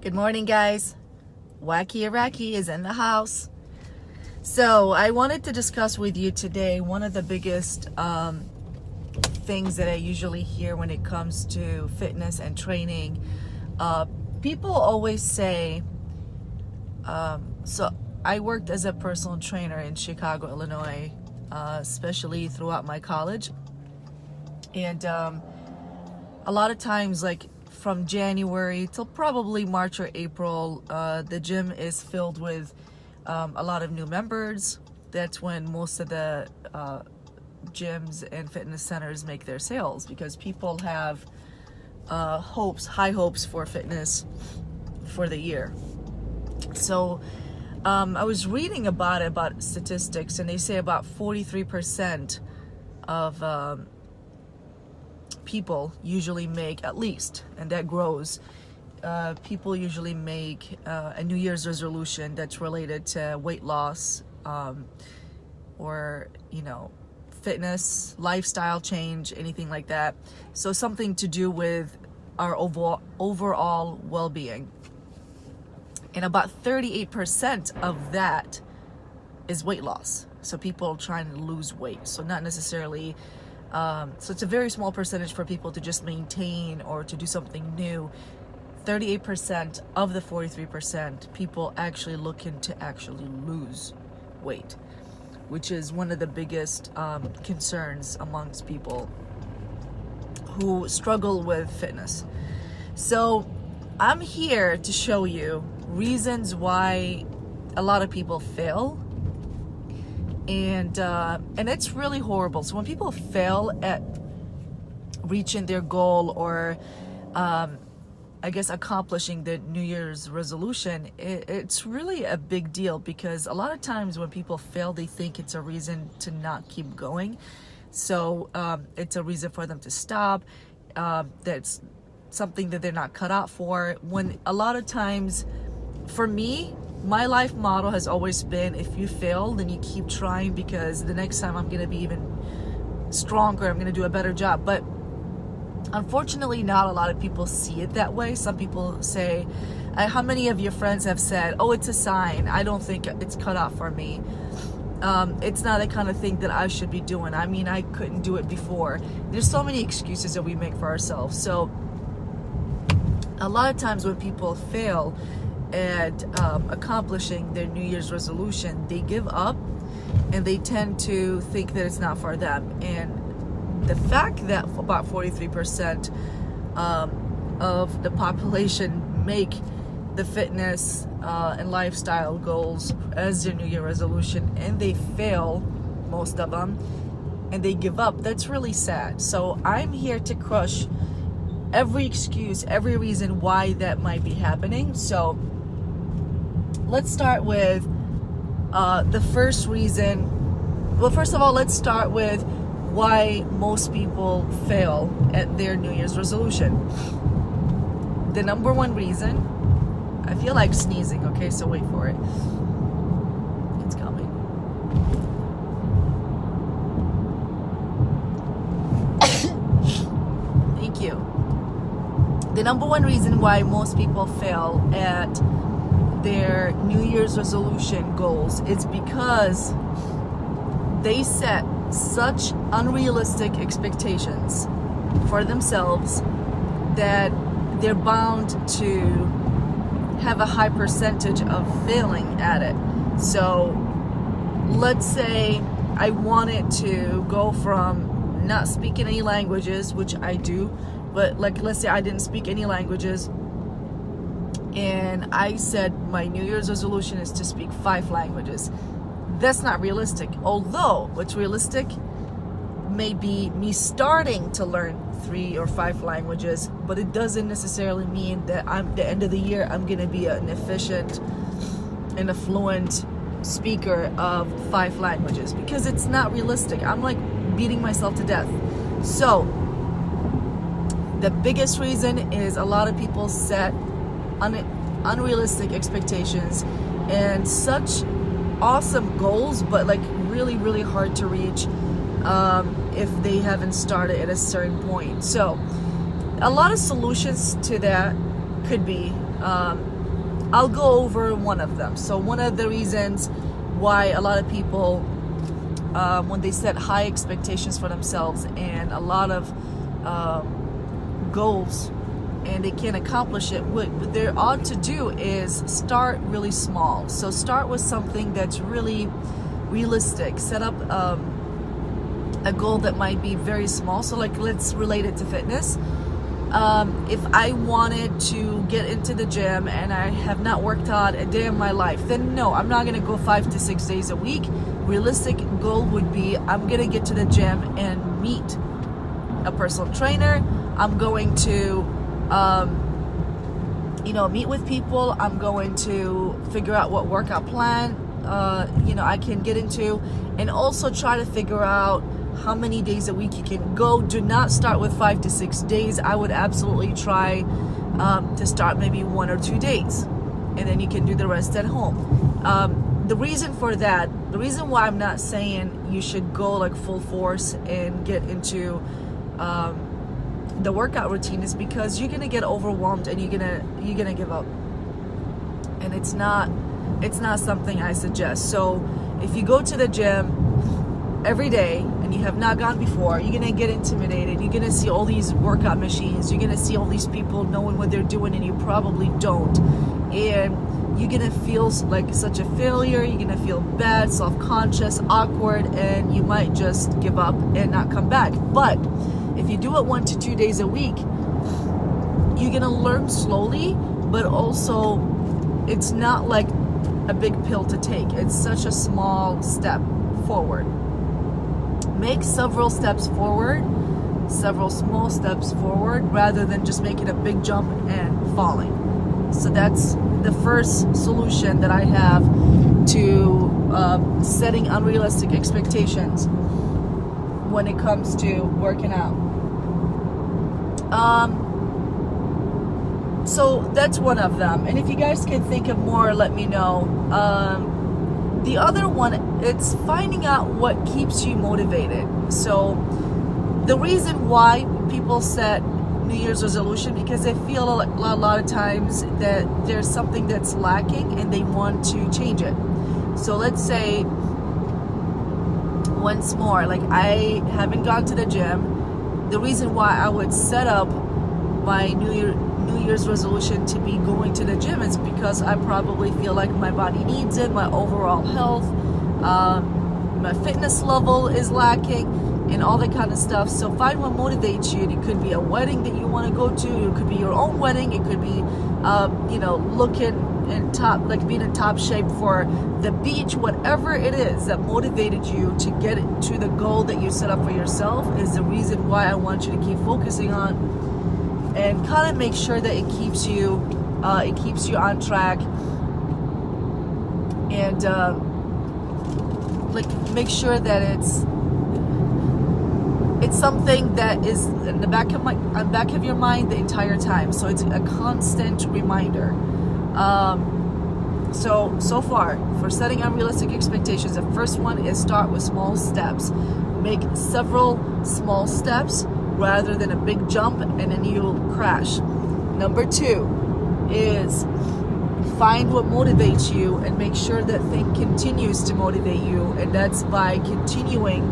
Good morning, guys. Wacky Iraqi is in the house. So I wanted to discuss with you today one of the biggest things that I usually hear when it comes to fitness and training. People always say, so I worked as a personal trainer in Chicago, Illinois, especially throughout my college. And a lot of times, like from January till probably March or April, the gym is filled with a lot of new members. That's when most of the gyms and fitness centers make their sales, because people have high hopes for fitness for the year. So I was reading about statistics, and they say about 43% of people usually make, at least, and that grows, people usually make a New Year's resolution that's related to weight loss, or fitness, lifestyle change, anything like that. So something to do with our overall well-being. And about 38% of that is weight loss. So people trying to lose weight. So not necessarily, so it's a very small percentage for people to just maintain or to do something new. 38% of the 43% people actually looking to actually lose weight, which is one of the biggest concerns amongst people who struggle with fitness. So I'm here to show you reasons why a lot of people fail, and it's really horrible. So when people fail at reaching their goal, or I guess accomplishing the New Year's resolution, it's really a big deal, because a lot of times when people fail, they think it's a reason to not keep going. So it's a reason for them to stop. That's something that they're not cut out for. When a lot of times, for me, my life motto has always been, if you fail, then you keep trying, because the next time I'm going to be even stronger. I'm going to do a better job. But unfortunately, not a lot of people see it that way. Some people say, how many of your friends have said, oh, it's a sign, I don't think it's cut out for me. It's not the kind of thing that I should be doing. I mean, I couldn't do it before. There's so many excuses that we make for ourselves. So a lot of times when people fail at accomplishing their New Year's resolution, they give up, and they tend to think that it's not for them. And the fact that about 43% of the population make the fitness and lifestyle goals as their New Year resolution, and they fail, most of them, and they give up, that's really sad. So I'm here to crush every excuse, every reason why that might be happening. So let's start with the first reason. Well, first of all, let's start with why most people fail at their New Year's resolution. The number one reason, I feel like sneezing, okay, so wait for it. It's coming. Thank you. The number one reason why most people fail at their New Year's resolution goals is because they set such unrealistic expectations for themselves that they're bound to have a high percentage of failing at it. So let's say I wanted to go from not speaking any languages, which I do, but like, let's say I didn't speak any languages, and I said my New Year's resolution is to speak 5 languages. That's not realistic. Although what's realistic may be me starting to learn 3 or 5 languages, but it doesn't necessarily mean that at the end of the year I'm going to be an efficient and a fluent speaker of 5 languages, because it's not realistic. I'm like beating myself to death. So the biggest reason is a lot of people set unrealistic expectations and such awesome goals, but like really, really hard to reach if they haven't started at a certain point. So a lot of solutions to that could be I'll go over one of them. So one of the reasons why a lot of people, when they set high expectations for themselves and a lot of goals and they can't accomplish it, what they ought to do is start really small. So start with something that's really realistic. Set up a goal that might be very small. So like, let's relate it to fitness. If I wanted to get into the gym and I have not worked out a day in my life, then no, I'm not going to go 5 to 6 days a week. Realistic goal would be, I'm going to get to the gym and meet a personal trainer. I'm going to, meet with people. I'm going to figure out what workout plan, I can get into, and also try to figure out how many days a week you can go. Do not start with 5 to 6 days. I would absolutely try to start maybe 1 or 2 days, and then you can do the rest at home. The reason for that, the reason why I'm not saying you should go like full force and get into the workout routine is because you're gonna get overwhelmed and you're gonna give up, and it's not something I suggest. So if you go to the gym every day and you have not gone before, you're gonna get intimidated. You're gonna see all these workout machines, you're gonna see all these people knowing what they're doing and you probably don't, and you're gonna feel like such a failure. You're gonna feel bad, self-conscious, awkward, and you might just give up and not come back. But if you do it 1 to 2 days a week, you're gonna learn slowly, but also it's not like a big pill to take. It's such a small step forward. Make several steps forward, several small steps forward, rather than just making a big jump and falling. So that's the first solution that I have to setting unrealistic expectations when it comes to working out. So that's one of them. And if you guys can think of more, let me know. The other one, it's finding out what keeps you motivated. So the reason why people set New Year's resolution, because they feel a lot of times that there's something that's lacking and they want to change it. So let's say, once more, like I haven't gone to the gym. The reason why I would set up my New Year's resolution to be going to the gym is because I probably feel like my body needs it, my overall health, my fitness level is lacking, and all that kind of stuff. So find what motivates you. It could be a wedding that you want to go to. It could be your own wedding. It could be, looking in top, like being in top shape for the beach. Whatever it is that motivated you to get to the goal that you set up for yourself is the reason why I want you to keep focusing on, and kind of make sure that it keeps you on track, and make sure that it's something that is in the back of your mind the entire time. So it's a constant reminder. So far for setting unrealistic expectations, the first one is start with small steps. Make several small steps rather than a big jump and then you'll crash. Number 2 is find what motivates you and make sure that thing continues to motivate you, and that's by continuing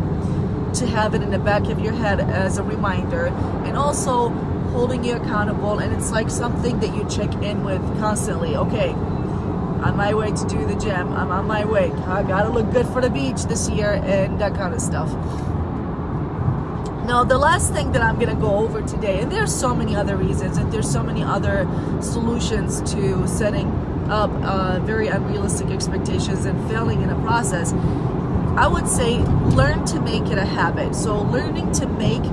to have it in the back of your head as a reminder, and also holding you accountable. And it's like something that you check in with constantly. Okay, on my way to do the gym, I'm on my way, I gotta look good for the beach this year, and that kind of stuff. Now, the last thing that I'm gonna go over today, and there's so many other reasons, and there's so many other solutions to setting up very unrealistic expectations and failing in a process. I would say learn to make it a habit. So learning to make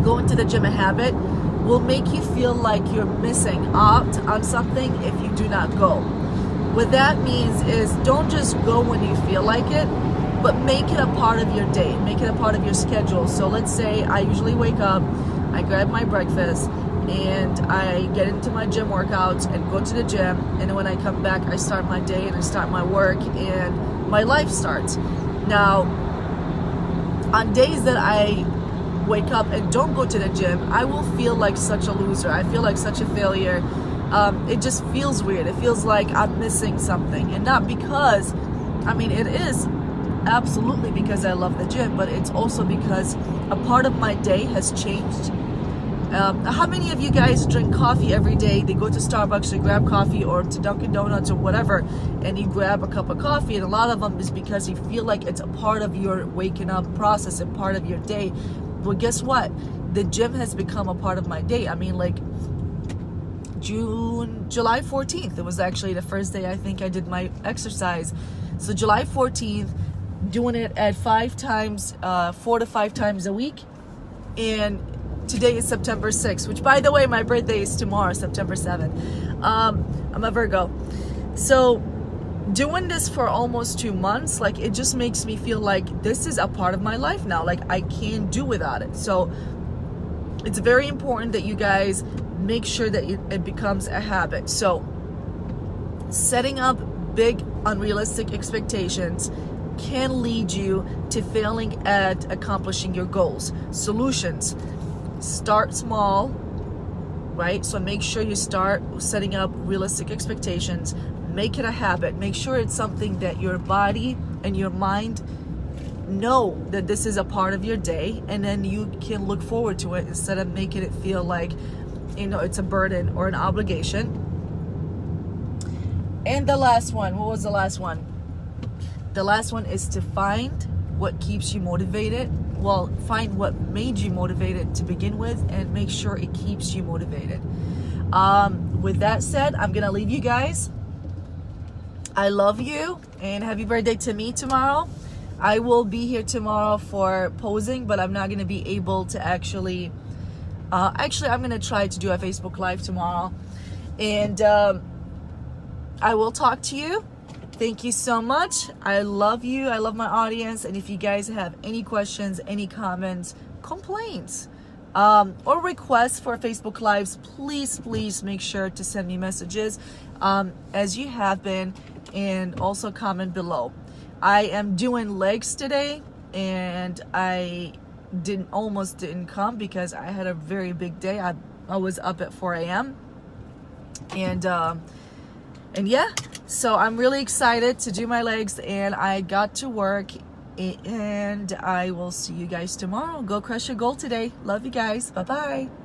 going to the gym a habit will make you feel like you're missing out on something if you do not go. What that means is don't just go when you feel like it, but make it a part of your day, make it a part of your schedule. So let's say I usually wake up, I grab my breakfast, and I get into my gym workouts and go to the gym, and then when I come back, I start my day and I start my work and my life starts. Now, on days that I wake up and don't go to the gym, I will feel like such a loser. I feel like such a failure. it just feels weird. It feels like I'm missing something, and not because, I mean, it is absolutely because I love the gym, but it's also because a part of my day has changed. How many of you guys drink coffee every day? They go to Starbucks to grab coffee, or to Dunkin' Donuts or whatever, and you grab a cup of coffee, and a lot of them is because you feel like it's a part of your waking up process and part of your day. Well, guess what? The gym has become a part of my day. I mean, like July 14th, it was actually the first day I think I did my exercise. So July 14th, doing it at 4 to 5 times a week. And today is September 6th, which, by the way, my birthday is tomorrow, September 7th. I'm a Virgo. So doing this for almost 2 months, like, it just makes me feel like this is a part of my life now. Like, I can't do without it. So it's very important that you guys make sure that it becomes a habit. So setting up big unrealistic expectations can lead you to failing at accomplishing your goals. Solutions: start small, right? So make sure you start setting up realistic expectations. Make it a habit. Make sure it's something that your body and your mind know that this is a part of your day, and then you can look forward to it instead of making it feel like, you know, it's a burden or an obligation. And the last one, what was the last one? The last one is to find what keeps you motivated. Well, find what made you motivated to begin with, and make sure it keeps you motivated. With that said, I'm gonna leave you guys. I love you, and happy birthday to me tomorrow. I will be here tomorrow for posing, but I'm not gonna be able to actually I'm gonna try to do a Facebook Live tomorrow, and I will talk to you. Thank you so much. I love you. I love my audience. And if you guys have any questions, any comments, complaints, or requests for Facebook Lives, please make sure to send me messages, as you have been, and also comment below. I am doing legs today, and I almost didn't come because I had a very big day. I was up at 4 a.m. And yeah, so I'm really excited to do my legs, and I got to work, and I will see you guys tomorrow. Go crush your goal today. Love you guys. Bye-bye.